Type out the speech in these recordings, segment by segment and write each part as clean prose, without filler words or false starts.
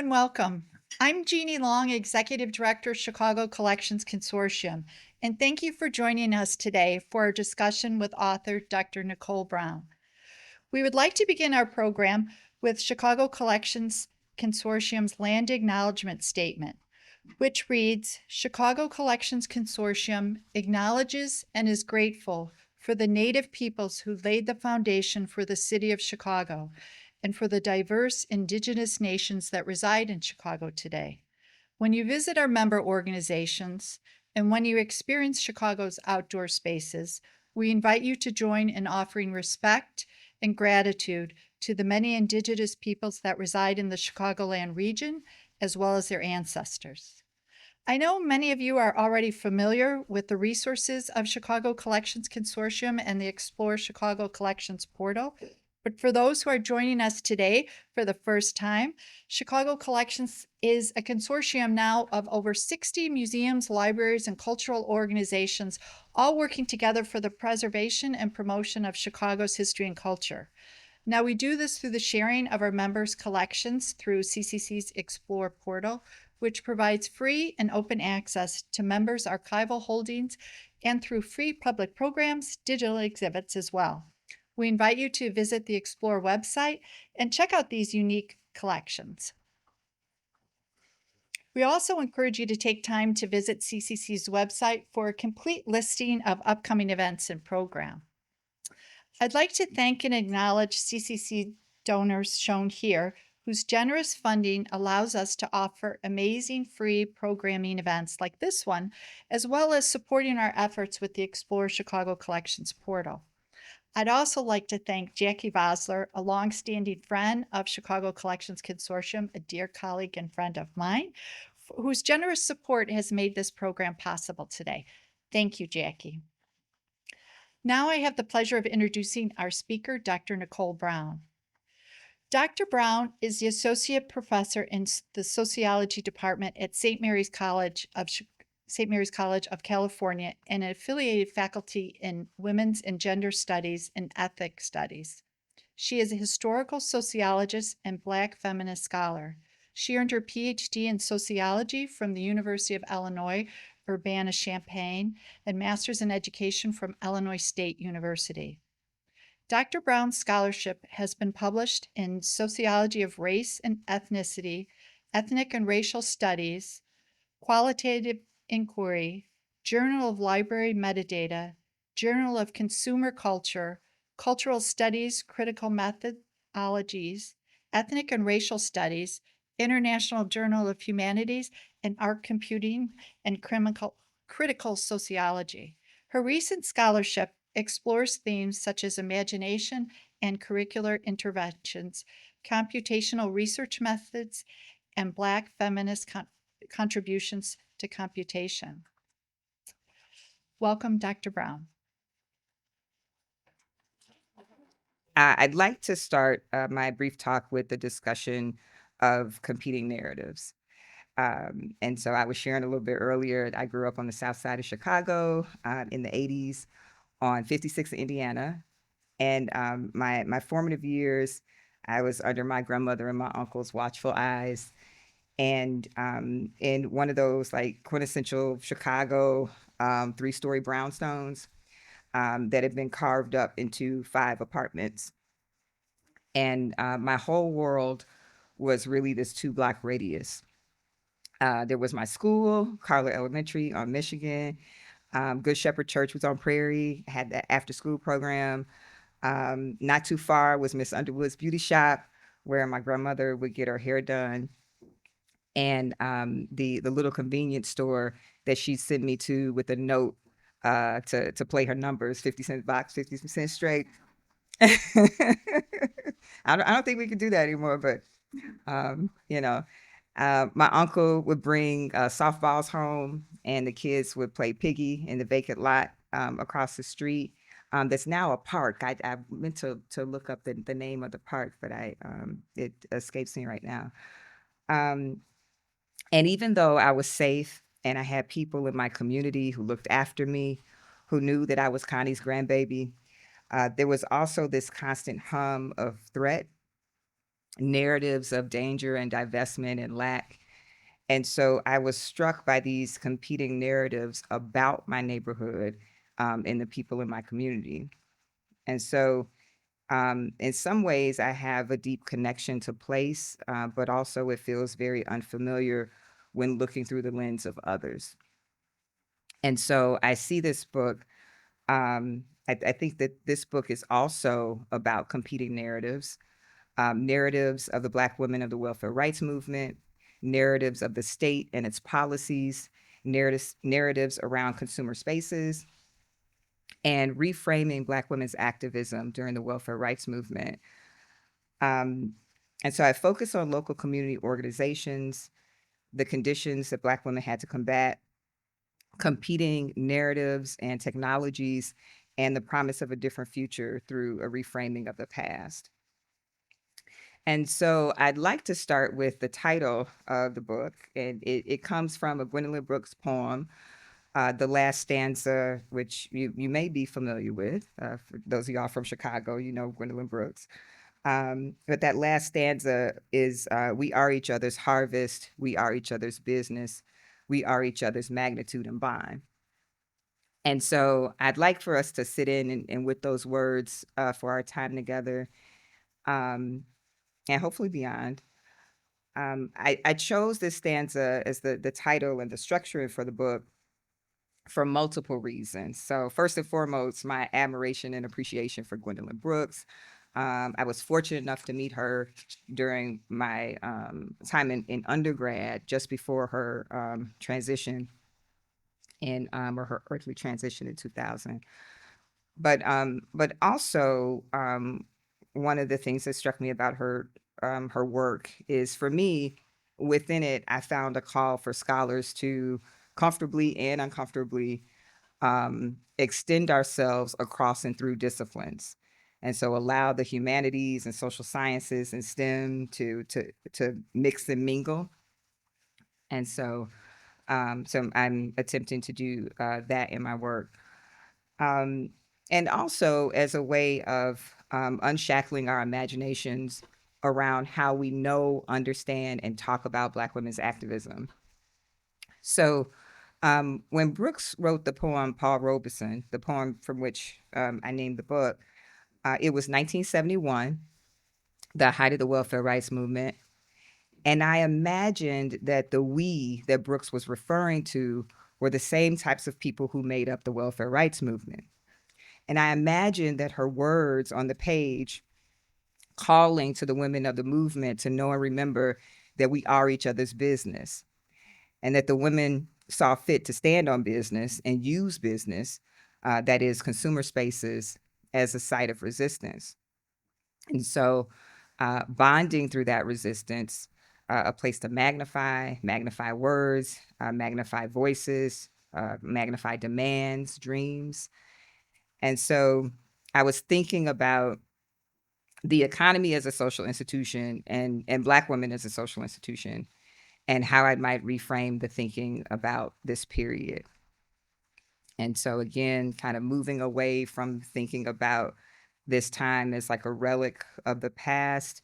and welcome. I'm Jeannie Long, Executive Director, Chicago Collections Consortium, and thank you for joining us today for our discussion with author Dr. Nicole Brown. We would like to begin our program with Chicago Collections Consortium's Land Acknowledgement Statement, which reads, Chicago Collections Consortium acknowledges and is grateful for the Native peoples who laid the foundation for the city of Chicago and for the diverse Indigenous nations that reside in Chicago today. When you visit our member organizations and when you experience Chicago's outdoor spaces, we invite you to join in offering respect and gratitude to the many Indigenous peoples that reside in the Chicagoland region, as well as their ancestors. I know many of you are already familiar with the resources of Chicago Collections Consortium and the Explore Chicago Collections portal, but for those who are joining us today for the first time, Chicago Collections is a consortium now of over 60 museums, libraries, and cultural organizations, all working together for the preservation and promotion of Chicago's history and culture. Now, we do this through the sharing of our members' collections through CCC's Explore portal, which provides free and open access to members' archival holdings and through free public programs, digital exhibits as well. We invite you to visit the Explore website and check out these unique collections. We also encourage you to take time to visit CCC's website for a complete listing of upcoming events and programs. I'd like to thank and acknowledge CCC donors shown here, whose generous funding allows us to offer amazing free programming events like this one, as well as supporting our efforts with the Explore Chicago Collections portal. I'd also like to thank Jackie Vosler, a longstanding friend of Chicago Collections Consortium, a dear colleague and friend of mine, whose generous support has made this program possible today. Thank you, Jackie. Now I have the pleasure of introducing our speaker, Dr. Nicole Brown. Dr. Brown is the Associate Professor in the Sociology Department at St. Mary's College of California and an affiliated faculty in Women's and Gender Studies and Ethnic Studies. She is a historical sociologist and Black feminist scholar. She earned her PhD in sociology from the University of Illinois, Urbana-Champaign, and Master's in Education from Illinois State University. Dr. Brown's scholarship has been published in Sociology of Race and Ethnicity, Ethnic and Racial Studies, Qualitative Inquiry, Journal of Library Metadata, Journal of Consumer Culture, Cultural Studies, Critical Methodologies, Ethnic and Racial Studies, International Journal of Humanities, and Art Computing and Critical Sociology. Her recent scholarship explores themes such as imagination and curricular interventions, computational research methods, and Black feminist contributions to computation. Welcome, Dr. Brown. I'd like to start my brief talk with the discussion of competing narratives. And so I was sharing a little bit earlier, I grew up on the south side of Chicago in the 80s on 56 in Indiana. And my formative years, I was under my grandmother and my uncle's watchful eyes. And in one of those like quintessential Chicago 3-story brownstones that had been carved up into 5 apartments. And my whole world was really this 2-block radius. There was my school, Carler Elementary on Michigan. Good Shepherd Church was on Prairie, had that after school program. Not too far was Miss Underwood's Beauty Shop, where my grandmother would get her hair done. And the little convenience store that she'd send me to with a note to play her numbers, 50-cent box, 50 cents straight. I don't think we could do that anymore, but my uncle would bring softballs home, and the kids would play piggy in the vacant lot across the street. That's now a park. I meant to look up the name of the park, but it escapes me right now. And even though I was safe and I had people in my community who looked after me, who knew that I was Connie's grandbaby, there was also this constant hum of threat narratives of danger and divestment and lack. And so I was struck by these competing narratives about my neighborhood, and the people in my community. And so, in some ways, I have a deep connection to place, but also it feels very unfamiliar when looking through the lens of others. And so I see this book. I think that this book is also about competing narratives, narratives of the Black women of the welfare rights movement, narratives of the state and its policies, narratives around consumer spaces, and reframing Black women's activism during the welfare rights movement. Um, and so I focus on local community organizations, the conditions that Black women had to combat, competing narratives and technologies, and the promise of a different future through a reframing of the past. And so I'd like to start with the title of the book, and it comes from a Gwendolyn Brooks poem, the last stanza, which you may be familiar with. For those of y'all from Chicago, you know Gwendolyn Brooks. But that last stanza is, we are each other's harvest, we are each other's business, we are each other's magnitude and bond. And so I'd like for us to sit in and with those words for our time together, um, and hopefully beyond. I chose this stanza as the title and the structure for the book for multiple reasons. So first and foremost, my admiration and appreciation for Gwendolyn Brooks. I was fortunate enough to meet her during my time in undergrad, just before her transition or her earthly transition in 2000. But also, one of the things that struck me about her work is, for me, within it, I found a call for scholars to comfortably and uncomfortably extend ourselves across and through disciplines, and so allow the humanities and social sciences and STEM to mix and mingle. And so I'm attempting to do that in my work. Um, and also as a way of unshackling our imaginations around how we know, understand, and talk about Black women's activism. So when Brooks wrote the poem Paul Robeson, the poem from which I named the book, it was 1971, the height of the welfare rights movement. And I imagined that the we that Brooks was referring to were the same types of people who made up the welfare rights movement. And I imagined that her words on the page calling to the women of the movement to know and remember that we are each other's business, and that the women saw fit to stand on business and use business, that is consumer spaces, as a site of resistance. And so bonding through that resistance, a place to magnify words, magnify voices, magnify demands, dreams. And so I was thinking about the economy as a social institution and Black women as a social institution, and how I might reframe the thinking about this period. And so again, kind of moving away from thinking about this time as like a relic of the past,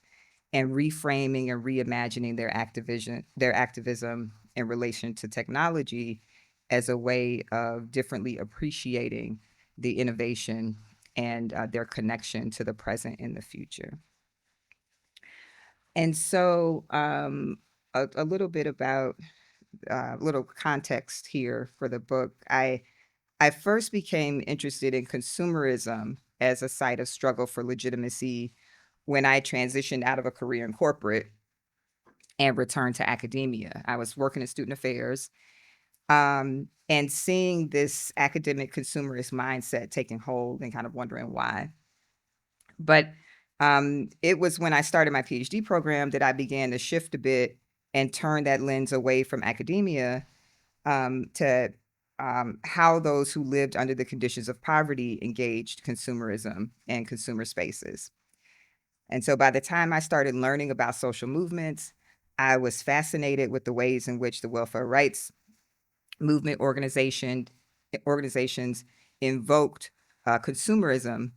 and reframing and reimagining their activism in relation to technology as a way of differently appreciating the innovation and their connection to the present and the future. And so a little bit about little context here for the book. I first became interested in consumerism as a site of struggle for legitimacy when I transitioned out of a career in corporate and returned to academia. I was working in student affairs, and seeing this academic consumerist mindset taking hold and kind of wondering why. But it was when I started my PhD program that I began to shift a bit and turn that lens away from academia, to how those who lived under the conditions of poverty engaged consumerism and consumer spaces. And so by the time I started learning about social movements, I was fascinated with the ways in which the welfare rights movement organizations invoked consumerism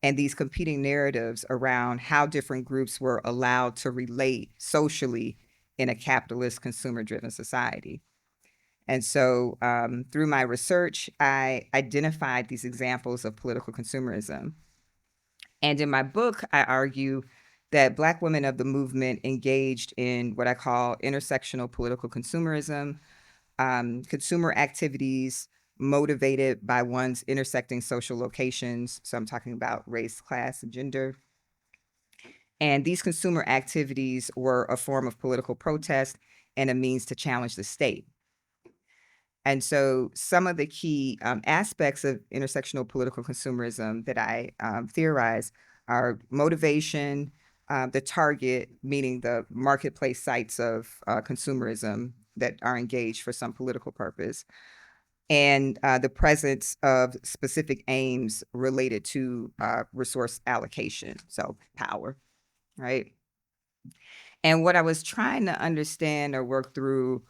and these competing narratives around how different groups were allowed to relate socially in a capitalist, consumer-driven society. And so, through my research, I identified these examples of political consumerism. And in my book, I argue that Black women of the movement engaged in what I call intersectional political consumerism, consumer activities motivated by one's intersecting social locations. So I'm talking about race, class, and gender. And these consumer activities were a form of political protest and a means to challenge the state. And so some of the key aspects of intersectional political consumerism that I theorize are motivation, the target, meaning the marketplace sites of consumerism that are engaged for some political purpose, and the presence of specific aims related to resource allocation, so power, right? And what I was trying to understand or work through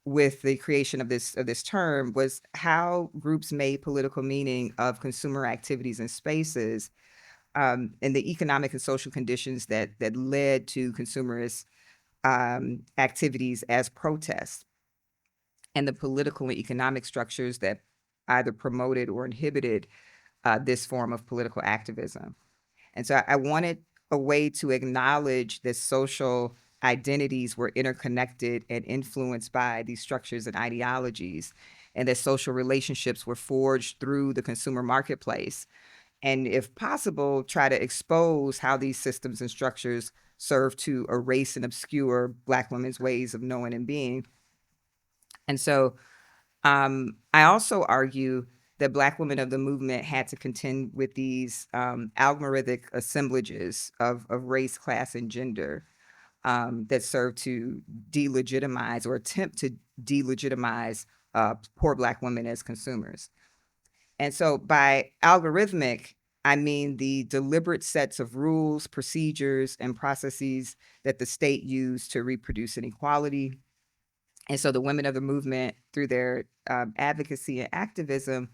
with the creation of this term was how groups made political meaning of consumer activities and spaces, and the economic and social conditions that led to consumerist activities as protests, and the political and economic structures that either promoted or inhibited this form of political activism. And so I wanted a way to acknowledge that social identities were interconnected and influenced by these structures and ideologies, and that social relationships were forged through the consumer marketplace. And if possible, try to expose how these systems and structures serve to erase and obscure Black women's ways of knowing and being. And so I also argue that Black women of the movement had to contend with these algorithmic assemblages of race, class, and gender that serve to delegitimize or attempt to delegitimize poor Black women as consumers. And so by algorithmic, I mean the deliberate sets of rules, procedures, and processes that the state used to reproduce inequality. And so the women of the movement, through their advocacy and activism,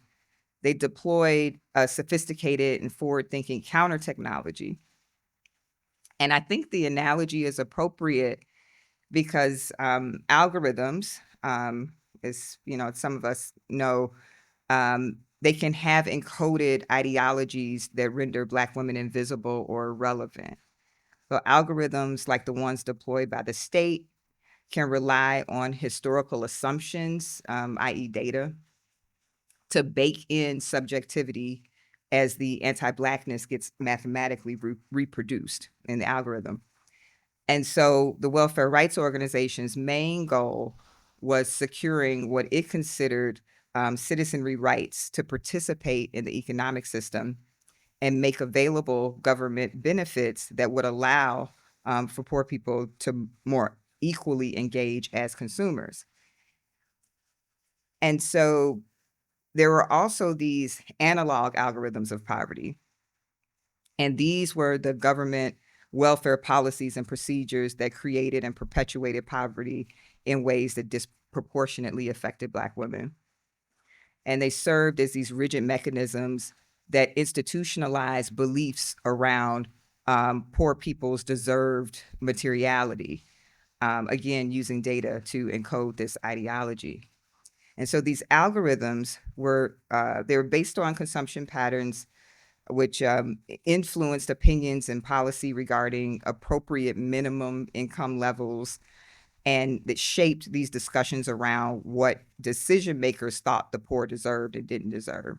they deployed a sophisticated and forward-thinking counter technology. And I think the analogy is appropriate because algorithms, as you know, some of us know, they can have encoded ideologies that render Black women invisible or irrelevant. So algorithms like the ones deployed by the state can rely on historical assumptions, i.e. data, to bake in subjectivity as the anti-Blackness gets mathematically reproduced in the algorithm. And so the welfare rights organization's main goal was securing what it considered citizenry rights to participate in the economic system and make available government benefits that would allow for poor people to more equally engage as consumers. And so there were also these analog algorithms of poverty. And these were the government welfare policies and procedures that created and perpetuated poverty in ways that disproportionately affected Black women. And they served as these rigid mechanisms that institutionalized beliefs around poor people's deserved materiality, again, using data to encode this ideology. And so these algorithms were they were based on consumption patterns, which influenced opinions and policy regarding appropriate minimum income levels, and that shaped these discussions around what decision makers thought the poor deserved and didn't deserve.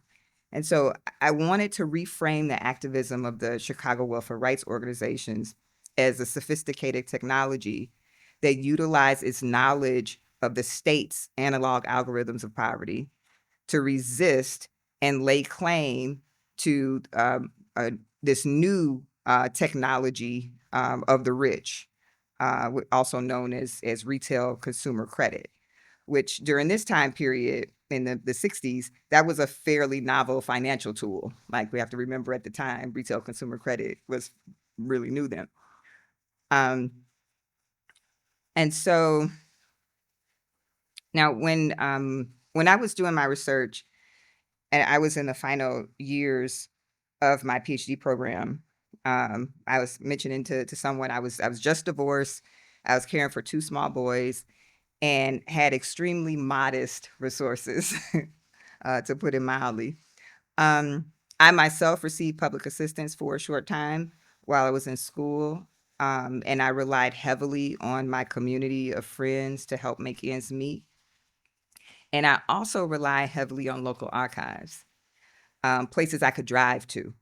And so I wanted to reframe the activism of the Chicago welfare rights organizations as a sophisticated technology that utilized its knowledge of the state's analog algorithms of poverty to resist and lay claim to this new technology of the rich, also known as retail consumer credit, which during this time period in the 60s, that was a fairly novel financial tool. Like, we have to remember, at the time, retail consumer credit was really new then. And so now when I was doing my research and I was in the final years of my PhD program, I was mentioning to someone I was just divorced. I was caring for 2 small boys and had extremely modest resources, to put it mildly. Um, I myself received public assistance for a short time while I was in school, and I relied heavily on my community of friends to help make ends meet. And I also rely heavily on local archives, places I could drive to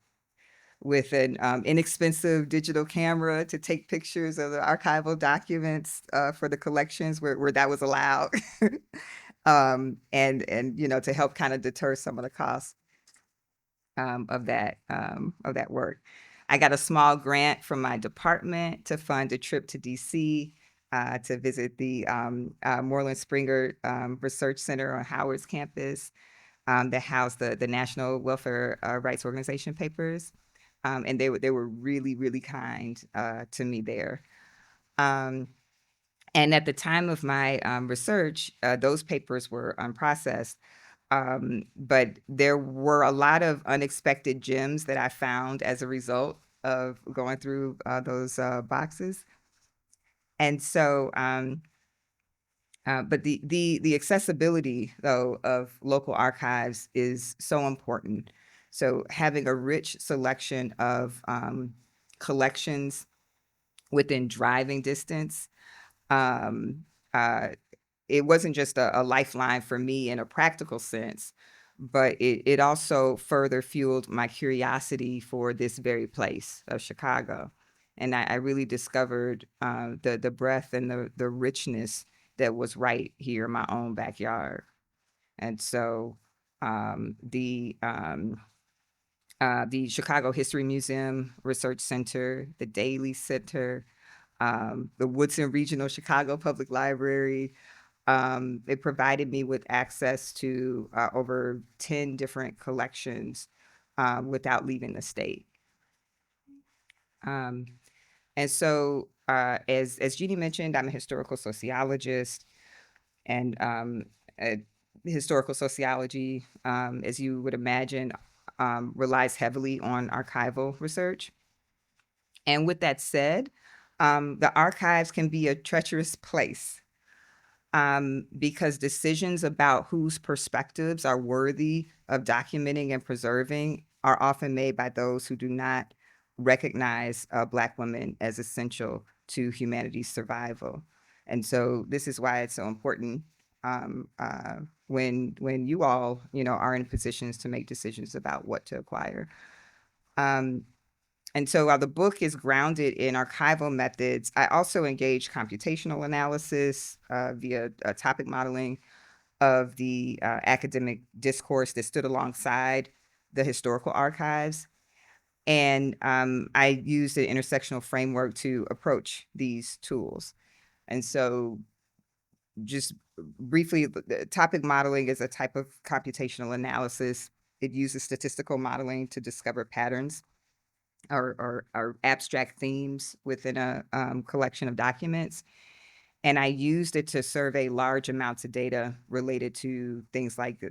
with an inexpensive digital camera to take pictures of the archival documents for the collections where that was allowed, and to help kind of deter some of the costs of that work. I got a small grant from my department to fund a trip to DC to visit the Moreland Springer Research Center on Howard's campus that housed the National Welfare Rights Organization papers. And they were really, really kind to me there. Um, and at the time of my research, those papers were unprocessed. But there were a lot of unexpected gems that I found as a result of going through those boxes. And so, but the accessibility though of local archives is so important. So having a rich selection of collections within driving distance, um, uh, it wasn't just a lifeline for me in a practical sense, but it also further fueled my curiosity for this very place of Chicago. And I really discovered the breadth and the richness that was right here in my own backyard. And so the Chicago History Museum Research Center, the Daly Center, the Woodson Regional Chicago Public Library, it provided me with access to over 10 different collections without leaving the state. Um, and so, as Jeannie mentioned, I'm a historical sociologist, and uh, historical sociology, as you would imagine, relies heavily on archival research. And with that said, the archives can be a treacherous place because decisions about whose perspectives are worthy of documenting and preserving are often made by those who do not recognize Black women as essential to humanity's survival. And so this is why it's so important when you all are in positions to make decisions about what to acquire. Um, and so while the book is grounded in archival methods, I also engage computational analysis via topic modeling of the academic discourse that stood alongside the historical archives. And I use the intersectional framework to approach these tools. And so just briefly, the topic modeling is a type of computational analysis. It uses statistical modeling to discover patterns or abstract themes within a collection of documents. And I used it to survey large amounts of data related to things like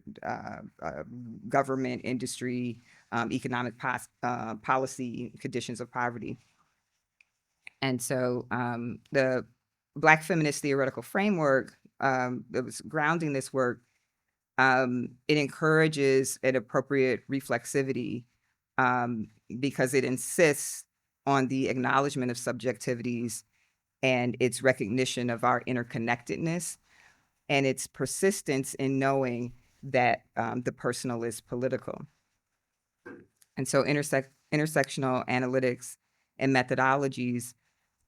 government, industry, economic policy, conditions of poverty. And so the Black feminist theoretical framework that was grounding this work, it encourages an appropriate reflexivity because it insists on the acknowledgement of subjectivities and its recognition of our interconnectedness and its persistence in knowing that the personal is political. And so intersectional analytics and methodologies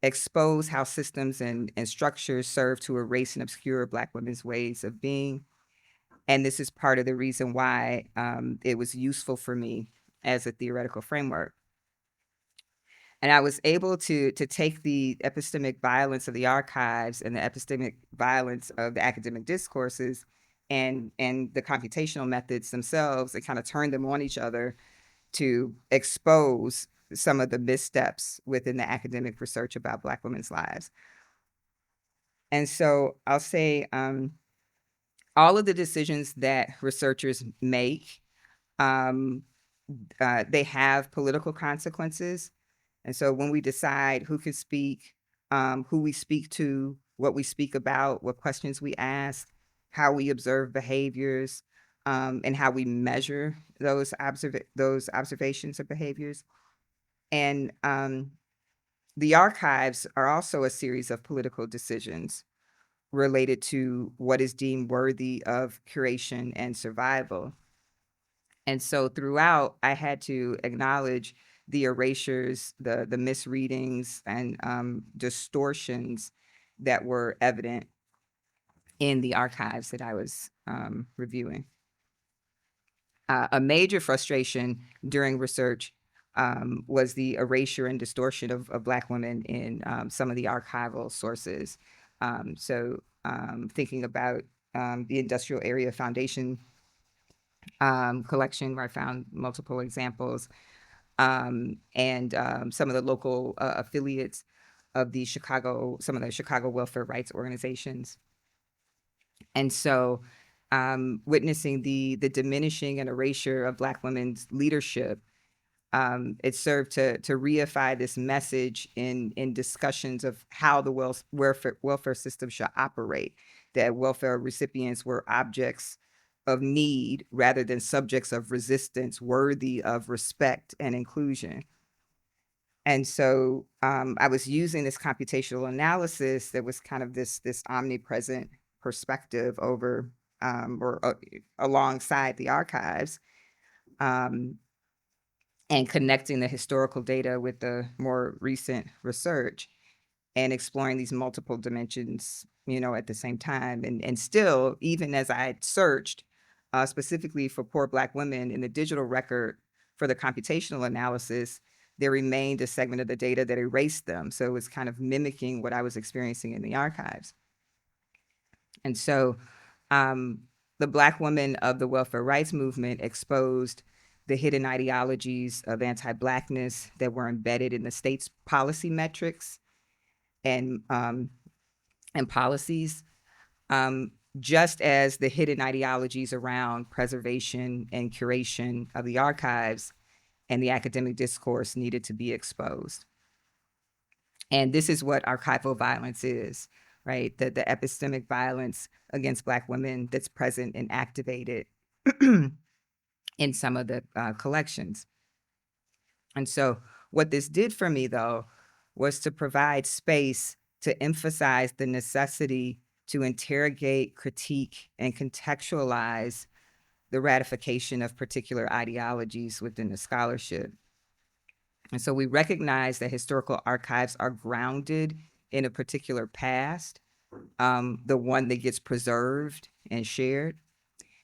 expose how systems and structures serve to erase and obscure Black women's ways of being. And this is part of the reason why it was useful for me as a theoretical framework. And I was able to take the epistemic violence of the archives and the epistemic violence of the academic discourses and the computational methods themselves and kind of turn them on each other to expose some of the missteps within the academic research about Black women's lives. And so I'll say all of the decisions that researchers make, um, they have political consequences. And so when we decide who can speak, who we speak to, what we speak about, what questions we ask, how we observe behaviors, and how we measure those observations or behaviors. And the archives are also a series of political decisions related to what is deemed worthy of curation and survival. And so throughout, I had to acknowledge the erasures, the misreadings, and distortions that were evident in the archives that I was reviewing. A major frustration during research was the erasure and distortion of Black women in some of the archival sources. Thinking about the Industrial Area Foundation collection, where I found multiple examples, and some of the local affiliates of some of the Chicago welfare rights organizations. And so, witnessing the diminishing and erasure of Black women's leadership, it served to reify this message in discussions of how the welfare system should operate. That welfare recipients were objects of need rather than subjects of resistance, worthy of respect and inclusion. And so I was using this computational analysis that was kind of this omnipresent perspective over alongside the archives, um, and connecting the historical data with the more recent research and exploring these multiple dimensions, at the same time. And still, even as I had searched specifically for poor Black women in the digital record for the computational analysis, there remained a segment of the data that erased them. So it was kind of mimicking what I was experiencing in the archives. And so the Black women of the welfare rights movement exposed the hidden ideologies of anti-Blackness that were embedded in the state's policy metrics and policies, just as the hidden ideologies around preservation and curation of the archives and the academic discourse needed to be exposed. And this is what archival violence is, right? The epistemic violence against Black women that's present and activated in some of the collections. And so what this did for me, though, was to provide space to emphasize the necessity to interrogate, critique, and contextualize the ratification of particular ideologies within the scholarship. And so we recognize that historical archives are grounded in a particular past, the one that gets preserved and shared.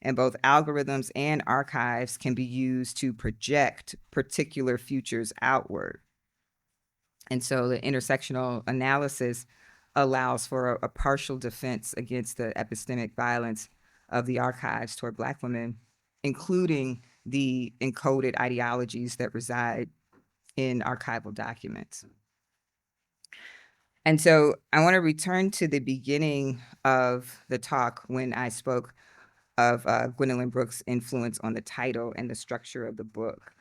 And both algorithms and archives can be used to project particular futures outward. And so the intersectional analysis allows for a partial defense against the epistemic violence of the archives toward Black women, including the encoded ideologies that reside in archival documents. And so I want to return to the beginning of the talk when I spoke of Gwendolyn Brooks' influence on the title and the structure of the book,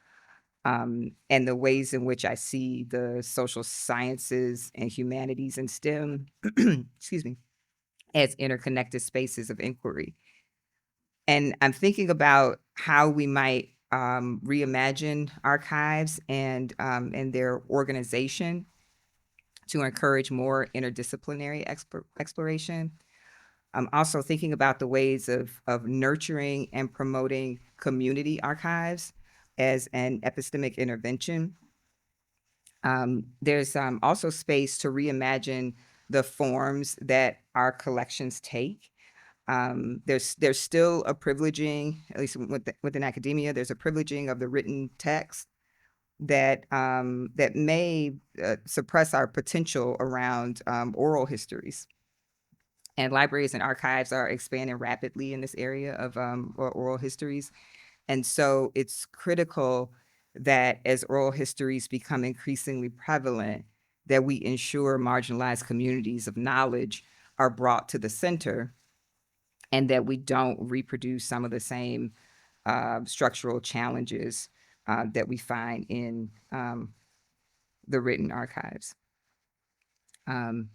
and the ways in which I see the social sciences and humanities and STEM, excuse me, as interconnected spaces of inquiry. And I'm thinking about how we might reimagine archives and their organization to encourage more interdisciplinary exploration. I'm also thinking about the ways of nurturing and promoting community archives as an epistemic intervention. There's also space to reimagine the forms that our collections take. There's still a privileging, at least within academia, there's a privileging of the written text that may suppress our potential around oral histories. And libraries and archives are expanding rapidly in this area of oral histories. And so it's critical that as oral histories become increasingly prevalent, that we ensure marginalized communities of knowledge are brought to the center and that we don't reproduce some of the same structural challenges that we find in the written archives. Um,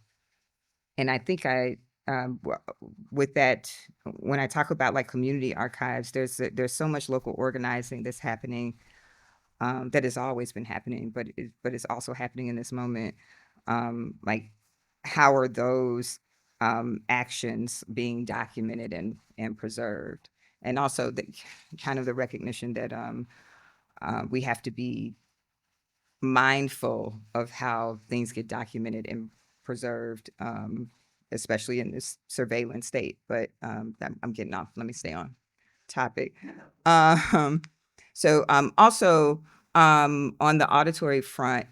and I think with that, when I talk about like community archives, there's so much local organizing that's happening, that has always been happening, but it's also happening in this moment. Like, how are those actions being documented and preserved, and also the kind of the recognition that we have to be mindful of how things get documented and preserved, especially in this surveillance state. But I'm getting off. Let me stay on topic. Um, also, on the auditory front,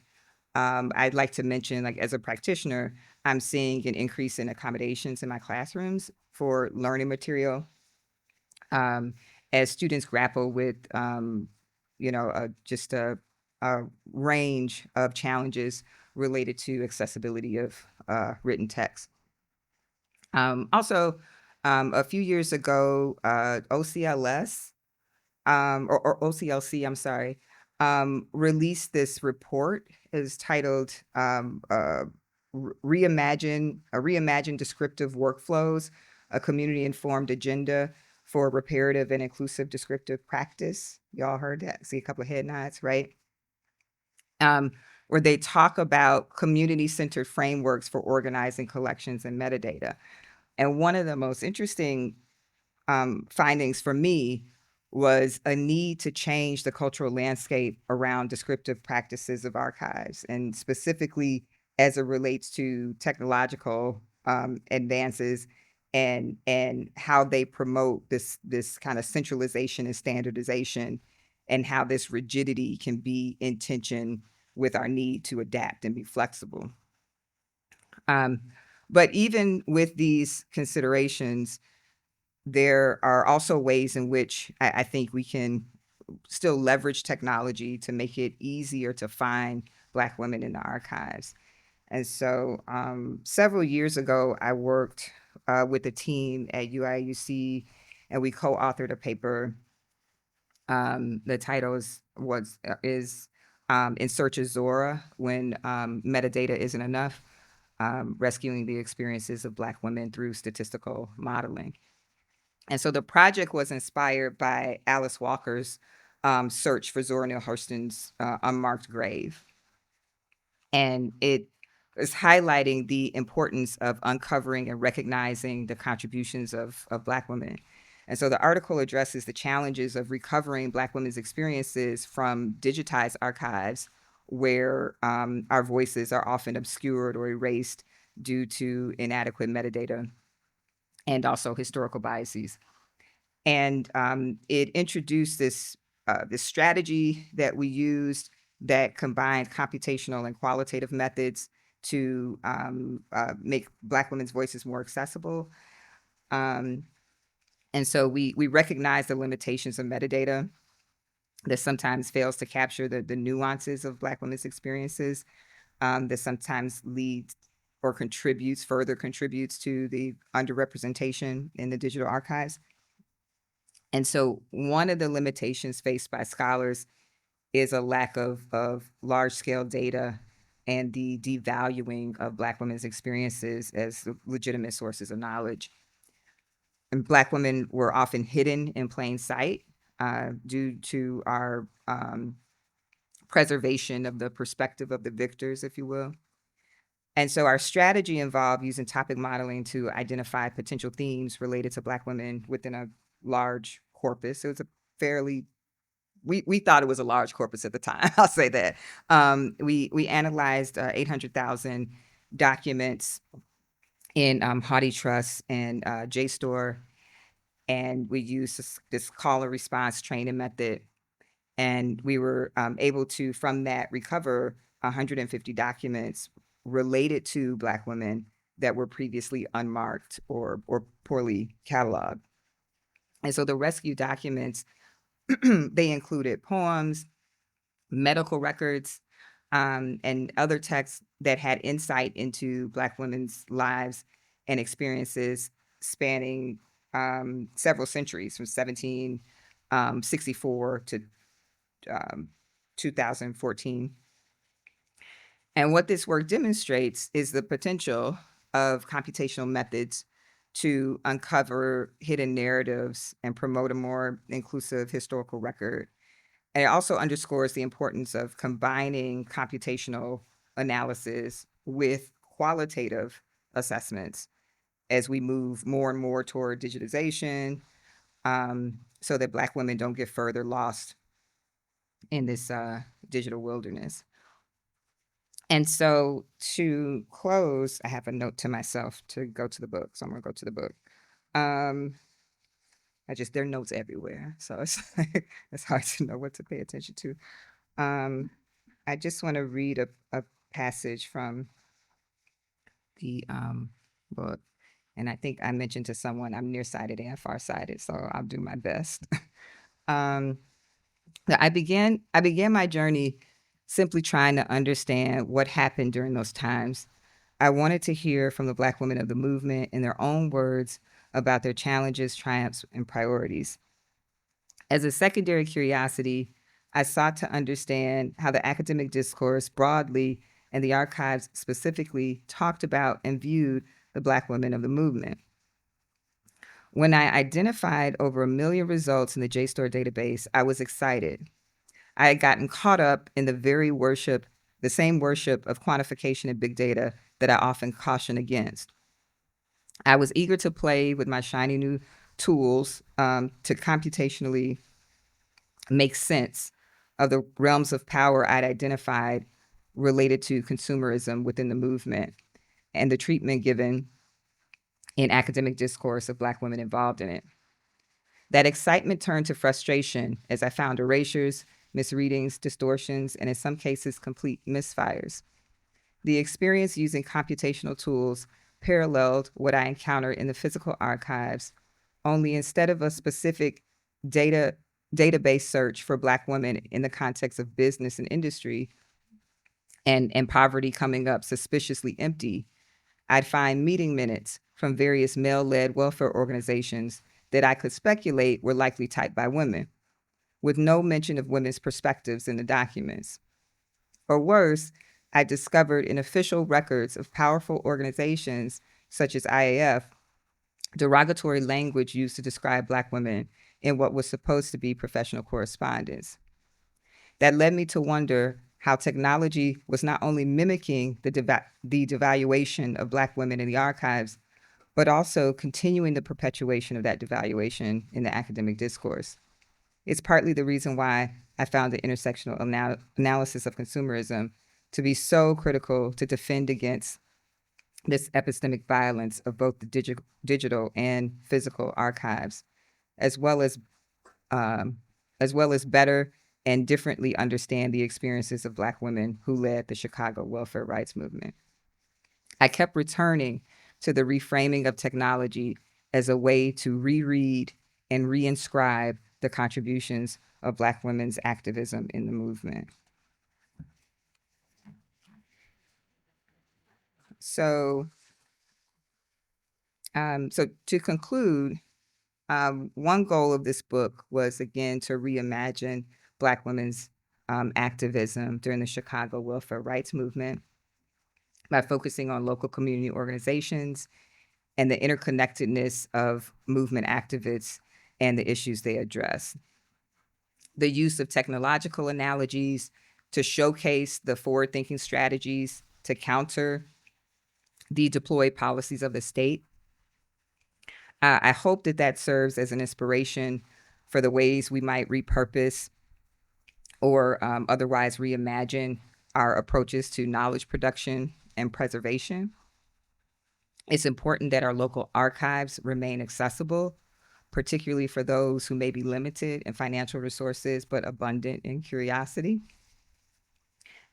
I'd like to mention, like, as a practitioner, I'm seeing an increase in accommodations in my classrooms for learning material, um, as students grapple with, just a range of challenges related to accessibility of written text. Also, a few years ago, OCLS, or OCLC, I'm sorry, released this report. Is titled Reimagine Descriptive Workflows, a Community Informed Agenda for Reparative and Inclusive Descriptive Practice. Y'all heard that? See a couple of head nods, right? Where they talk about community-centered frameworks for organizing collections and metadata. And one of the most interesting findings for me was a need to change the cultural landscape around descriptive practices of archives, and specifically as it relates to technological advances, and how they promote this kind of centralization and standardization, and how this rigidity can be in tension with our need to adapt and be flexible. Um, but even with these considerations, there are also ways in which I think we can still leverage technology to make it easier to find Black women in the archives. And so, several years ago, I worked with a team at UIUC, and we co-authored a paper. The title is In Search of Zora, When Metadata Isn't Enough, Rescuing the Experiences of Black Women Through Statistical Modeling. And so the project was inspired by Alice Walker's search for Zora Neale Hurston's unmarked grave. And it is highlighting the importance of uncovering and recognizing the contributions of Black women. And so the article addresses the challenges of recovering Black women's experiences from digitized archives, where our voices are often obscured or erased due to inadequate metadata and also historical biases. And it introduced this strategy that we used that combined computational and qualitative methods to make Black women's voices more accessible. Um, and so we recognize the limitations of metadata that sometimes fails to capture the nuances of Black women's experiences, that sometimes leads or further contributes to the underrepresentation in the digital archives. And so one of the limitations faced by scholars is a lack of large scale data and the devaluing of Black women's experiences as legitimate sources of knowledge. And Black women were often hidden in plain sight due to our preservation of the perspective of the victors, if you will. And so our strategy involved using topic modeling to identify potential themes related to Black women within a large corpus. It was a fairly we thought it was a large corpus at the time. I'll say that. We analyzed 800,000 documents in Haughty Trust and JSTOR, and we used this call and response training method, and we were able to, from that, recover 150 documents related to Black women that were previously unmarked or poorly cataloged. And so the rescue documents, they included poems, medical records, and other texts that had insight into Black women's lives and experiences spanning several centuries, from 1764 to um, 2014. And what this work demonstrates is the potential of computational methods to uncover hidden narratives and promote a more inclusive historical record. And it also underscores the importance of combining computational analysis with qualitative assessments as we move more and more toward digitization, so that Black women don't get further lost in this digital wilderness. And so to close, I have a note to myself to go to the book. So I'm going to go to the book. Um, there are notes everywhere. So it's hard to know what to pay attention to. I just want to read a passage from the book. And I think I mentioned to someone I'm nearsighted and farsighted, so I'll do my best. um, I began my journey simply trying to understand what happened during those times. I wanted to hear from the Black women of the movement in their own words about their challenges, triumphs, and priorities. As a secondary curiosity, I sought to understand how the academic discourse broadly and the archives specifically talked about and viewed the Black women of the movement. When I identified over 1 million results in the JSTOR database, I was excited. I had gotten caught up in the same worship of quantification and big data that I often caution against. I was eager to play with my shiny new tools to computationally make sense of the realms of power I'd identified related to consumerism within the movement and the treatment given in academic discourse of Black women involved in it. That excitement turned to frustration as I found erasures, misreadings, distortions, and in some cases, complete misfires. The experience using computational tools paralleled what I encountered in the physical archives, only instead of a specific database search for Black women in the context of business and industry and poverty coming up suspiciously empty, I'd find meeting minutes from various male-led welfare organizations that I could speculate were likely typed by women, with no mention of women's perspectives in the documents. Or worse, I discovered in official records of powerful organizations such as IAF, derogatory language used to describe Black women in what was supposed to be professional correspondence. That led me to wonder how technology was not only mimicking the devaluation of Black women in the archives, but also continuing the perpetuation of that devaluation in the academic discourse. It's partly the reason why I found the intersectional analysis of consumerism to be so critical to defend against this epistemic violence of both the digital and physical archives, as well as better and differently understand the experiences of Black women who led the Chicago welfare rights movement. I kept returning to the reframing of technology as a way to reread and reinscribe the contributions of Black women's activism in the movement. So to conclude, one goal of this book was, again, to reimagine Black women's activism during the Chicago welfare rights movement by focusing on local community organizations and the interconnectedness of movement activists and the issues they address. The use of technological analogies to showcase the forward-thinking strategies to counter the deployed policies of the state. I hope that serves as an inspiration for the ways we might repurpose or otherwise reimagine our approaches to knowledge production and preservation. It's important that our local archives remain accessible, particularly for those who may be limited in financial resources but abundant in curiosity.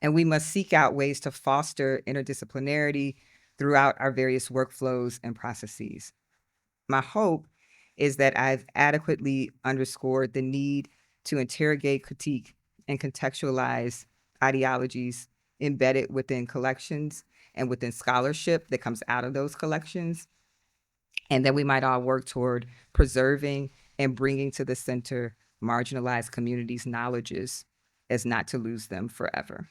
And we must seek out ways to foster interdisciplinarity throughout our various workflows and processes. My hope is that I've adequately underscored the need to interrogate, critique, and contextualize ideologies embedded within collections and within scholarship that comes out of those collections, and that we might all work toward preserving and bringing to the center marginalized communities' knowledges as not to lose them forever.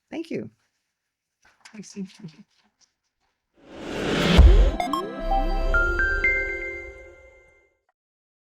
Thank you.